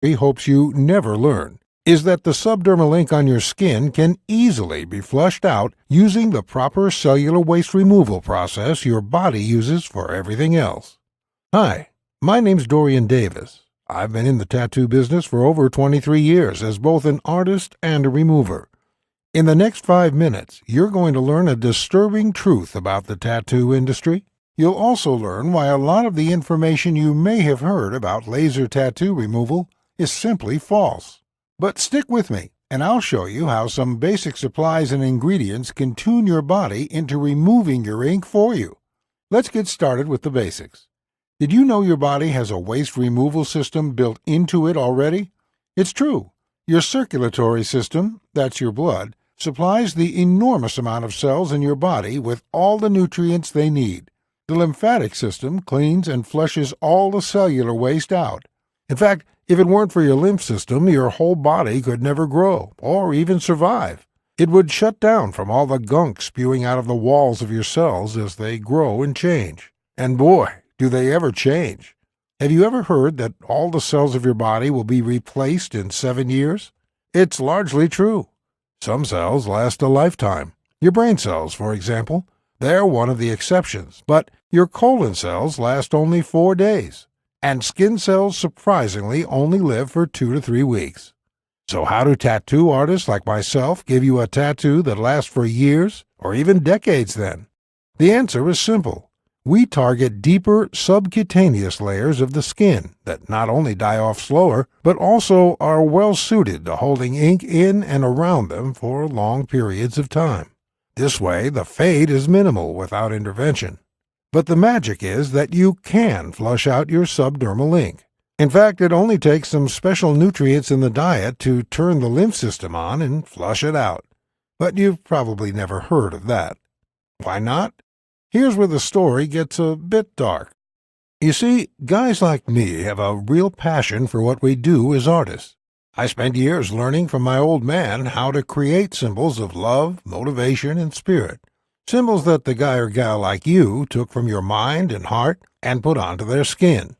he hopes you never learn is that the subdermal ink on your skin can easily be flushed out using the proper cellular waste removal process your body uses for everything else. Hi, my name's Dorian Davis. I've been in the tattoo business for over 23 years as both an artist and a remover. In the next 5 minutes, you're going to learn a disturbing truth about the tattoo industry. You'll also learn why a lot of the information you may have heard about laser tattoo removal is simply false. But stick with me, and I'll show you how some basic supplies and ingredients can tune your body into removing your ink for you. Let's get started with the basics. Did you know your body has a waste removal system built into it already? It's true. Your circulatory system, that's your blood, supplies the enormous amount of cells in your body with all the nutrients they need. The lymphatic system cleans and flushes all the cellular waste out. In fact, if it weren't for your lymph system, your whole body could never grow or even survive. It would shut down from all the gunk spewing out of the walls of your cells as they grow and change. And boy, do they ever change. Have you ever heard that all the cells of your body will be replaced in 7 years? It's largely true. Some cells last a lifetime. Your brain cells, for example, they're one of the exceptions, but your colon cells last only 4 days. And skin cells surprisingly only live for 2 to 3 weeks. So how do tattoo artists like myself give you a tattoo that lasts for years or even decades then? The answer is simple. We target deeper subcutaneous layers of the skin that not only die off slower, but also are well suited to holding ink in and around them for long periods of time. This way, the fade is minimal without intervention. But the magic is that you can flush out your subdermal ink. In fact, it only takes some special nutrients in the diet to turn the lymph system on and flush it out. But you've probably never heard of that. Why not? Here's where the story gets a bit dark. You see, guys like me have a real passion for what we do as artists. I spent years learning from my old man how to create symbols of love, motivation, and spirit. Symbols that the guy or gal like you took from your mind and heart and put onto their skin.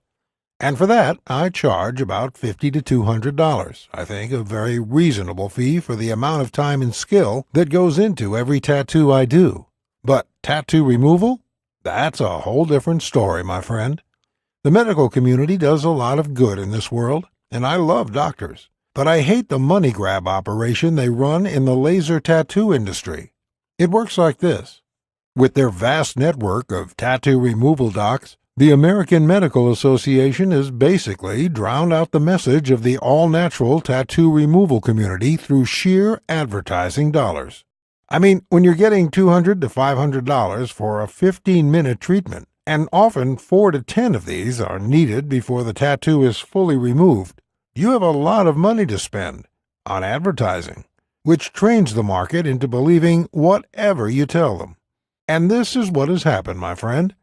And for that, I charge about $50 to $200. I think a very reasonable fee for the amount of time and skill that goes into every tattoo I do. But tattoo removal? That's a whole different story, my friend. The medical community does a lot of good in this world, and I love doctors. But I hate the money grab operation they run in the laser tattoo industry. It works like this. With their vast network of tattoo removal docs, the American Medical Association has basically drowned out the message of the all-natural tattoo removal community through sheer advertising dollars. I mean, when you're getting $200 to $500 for a 15-minute treatment, and often 4 to 10 of these are needed before the tattoo is fully removed, you have a lot of money to spend on advertising, which trains the market into believing whatever you tell them. And this is what has happened, my friend.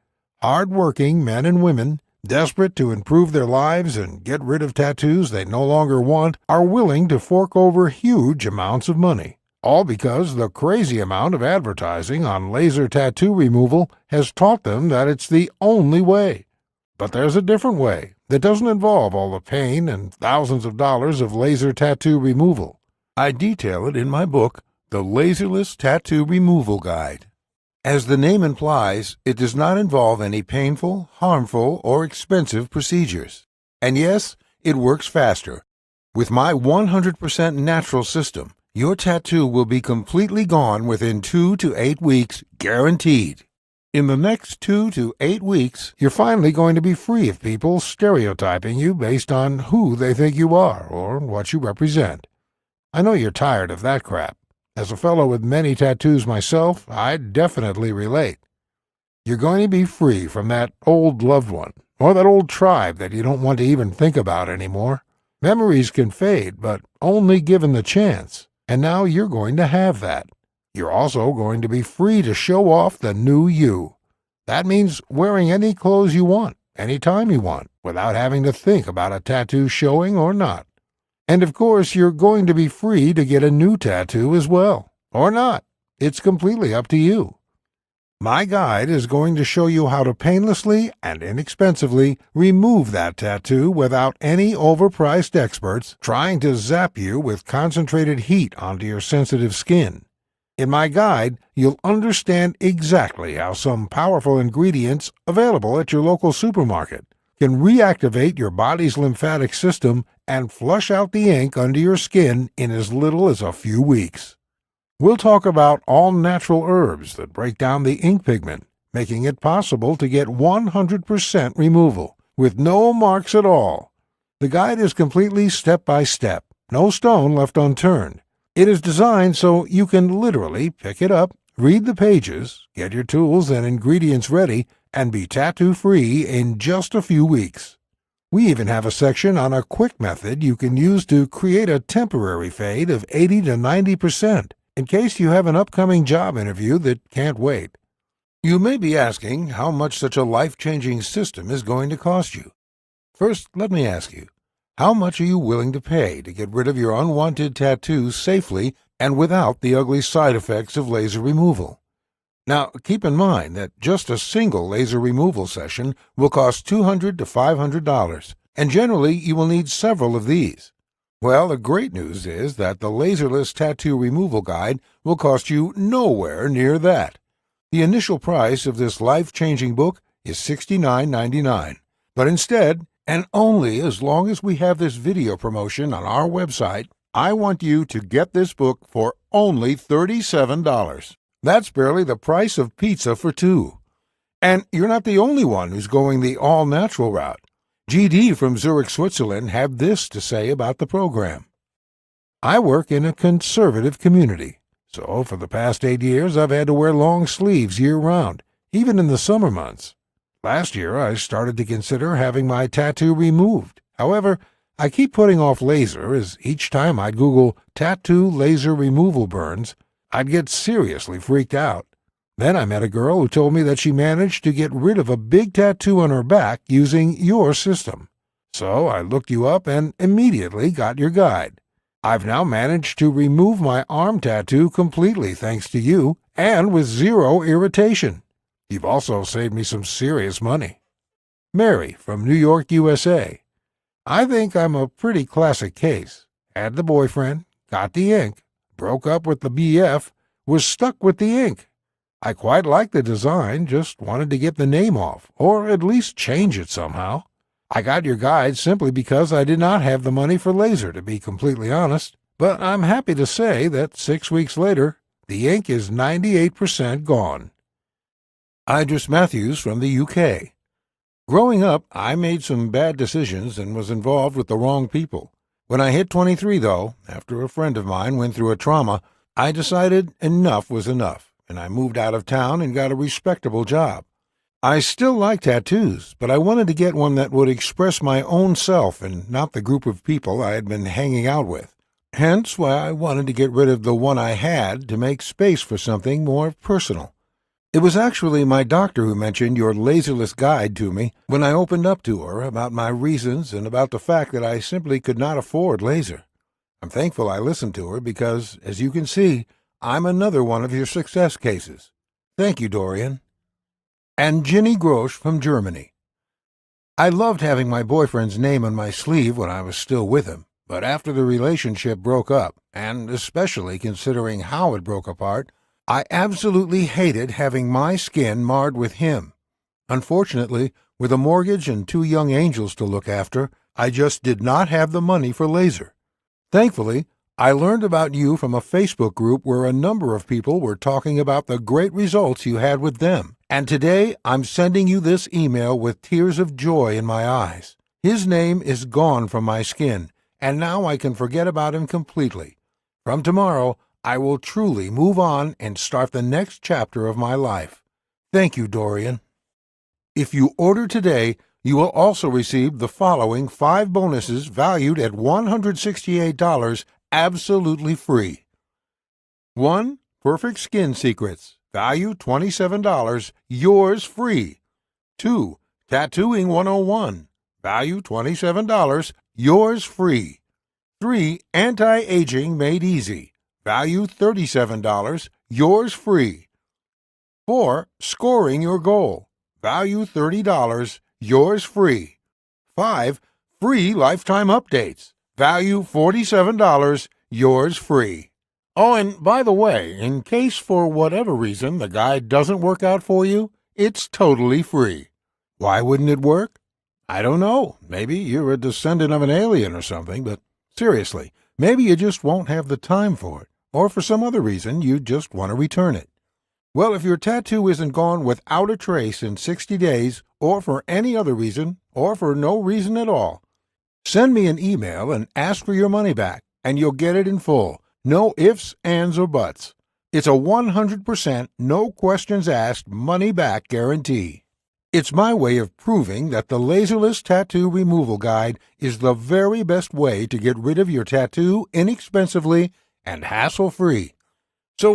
Hard-working men and women, desperate to improve their lives and get rid of tattoos they no longer want, are willing to fork over huge amounts of money. All because the crazy amount of advertising on laser tattoo removal has taught them that it's the only way. But there's a different way that doesn't involve all the pain and thousands of dollars of laser tattoo removal. I detail it in my book, The Laserless Tattoo Removal Guide. As the name implies, it does not involve any painful, harmful, or expensive procedures. And yes, it works faster. With my 100% natural system, your tattoo will be completely gone within 2 to 8 weeks, guaranteed. In the next 2 to 8 weeks, you're finally going to be free of people stereotyping you based on who they think you are or what you represent. I know you're tired of that crap. As a fellow with many tattoos myself, I definitely relate. You're going to be free from that old loved one, or that old tribe that you don't want to even think about anymore. Memories can fade, but only given the chance, and now you're going to have that. You're also going to be free to show off the new you. That means wearing any clothes you want, anytime you want, without having to think about a tattoo showing or not. And of course, you're going to be free to get a new tattoo as well, or not. It's completely up to you. My guide is going to show you how to painlessly and inexpensively remove that tattoo without any overpriced experts trying to zap you with concentrated heat onto your sensitive skin. In my guide, you'll understand exactly how some powerful ingredients available at your local supermarket can reactivate your body's lymphatic system and flush out the ink under your skin in as little as a few weeks. We'll talk about all natural herbs that break down the ink pigment, making it possible to get 100% removal, with no marks at all. The guide is completely step-by-step, no stone left unturned. It is designed so you can literally pick it up, read the pages, get your tools and ingredients ready, and be tattoo-free in just a few weeks. We even have a section on a quick method you can use to create a temporary fade of 80 to 90%. In case you have an upcoming job interview that can't wait. You may be asking how much such a life-changing system is going to cost you. First, let me ask you, how much are you willing to pay to get rid of your unwanted tattoos safely and without the ugly side effects of laser removal? Now, keep in mind that just a single laser removal session will cost $200 to $500, and generally you will need several of these. Well, the great news is that the Laserless Tattoo Removal Guide will cost you nowhere near that. The initial price of this life-changing book is $69.99, but instead, and only as long as we have this video promotion on our website, I want you to get this book for only $37. That's barely the price of pizza for two. And you're not the only one who's going the all-natural route. GD from Zurich, Switzerland had this to say about the program. I work in a conservative community, so for the past 8 years I've had to wear long sleeves year-round, even in the summer months. Last year I started to consider having my tattoo removed. However, I keep putting off laser as each time I'd Google tattoo laser removal burns, I'd get seriously freaked out. Then I met a girl who told me that she managed to get rid of a big tattoo on her back using your system. So I looked you up and immediately got your guide. I've now managed to remove my arm tattoo completely thanks to you and with zero irritation. You've also saved me some serious money. Mary from New York, USA. I think I'm a pretty classic case. Had the boyfriend, got the ink, broke up with the BF, was stuck with the ink. I quite liked the design, just wanted to get the name off, or at least change it somehow. I got your guide simply because I did not have the money for laser, to be completely honest, but I'm happy to say that 6 weeks later, the ink is 98% gone. Idris Matthews from the UK. Growing up, I made some bad decisions and was involved with the wrong people. When I hit 23, though, after a friend of mine went through a trauma, I decided enough was enough, and I moved out of town and got a respectable job. I still like tattoos, but I wanted to get one that would express my own self and not the group of people I had been hanging out with. Hence why I wanted to get rid of the one I had to make space for something more personal. It was actually my doctor who mentioned your laserless guide to me when I opened up to her about my reasons and about the fact that I simply could not afford laser. I'm thankful I listened to her because, as you can see, I'm another one of your success cases. Thank you, Dorian. And Ginny Grosch from Germany. I loved having my boyfriend's name on my sleeve when I was still with him, but after the relationship broke up, and especially considering how it broke apart, I absolutely hated having my skin marred with him. Unfortunately, with a mortgage and 2 young angels to look after, I just did not have the money for laser. Thankfully, I learned about you from a Facebook group where a number of people were talking about the great results you had with them. And today, I'm sending you this email with tears of joy in my eyes. His name is gone from my skin, and now I can forget about him completely. From tomorrow, I will truly move on and start the next chapter of my life. Thank you, Dorian. If you order today, you will also receive the following 5 bonuses valued at $168 absolutely free. 1. Perfect Skin Secrets, value $27, yours free. 2. Tattooing 101, value $27, yours free. 3. Anti-Aging Made Easy, value $37, yours free. 4. Scoring your goal. Value $30, yours free. 5. Free lifetime updates. Value $47, yours free. Oh, and by the way, in case for whatever reason the guide doesn't work out for you, it's totally free. Why wouldn't it work? I don't know. Maybe you're a descendant of an alien or something, but seriously, maybe you just won't have the time for it, or for some other reason you just want to return it. Well, if your tattoo isn't gone without a trace in 60 days, or for any other reason, or for no reason at all, send me an email and ask for your money back, and you'll get it in full. No ifs, ands, or buts. It's a 100% no questions asked money back guarantee. It's my way of proving that the Laserless Tattoo Removal Guide is the very best way to get rid of your tattoo inexpensively and hassle-free. So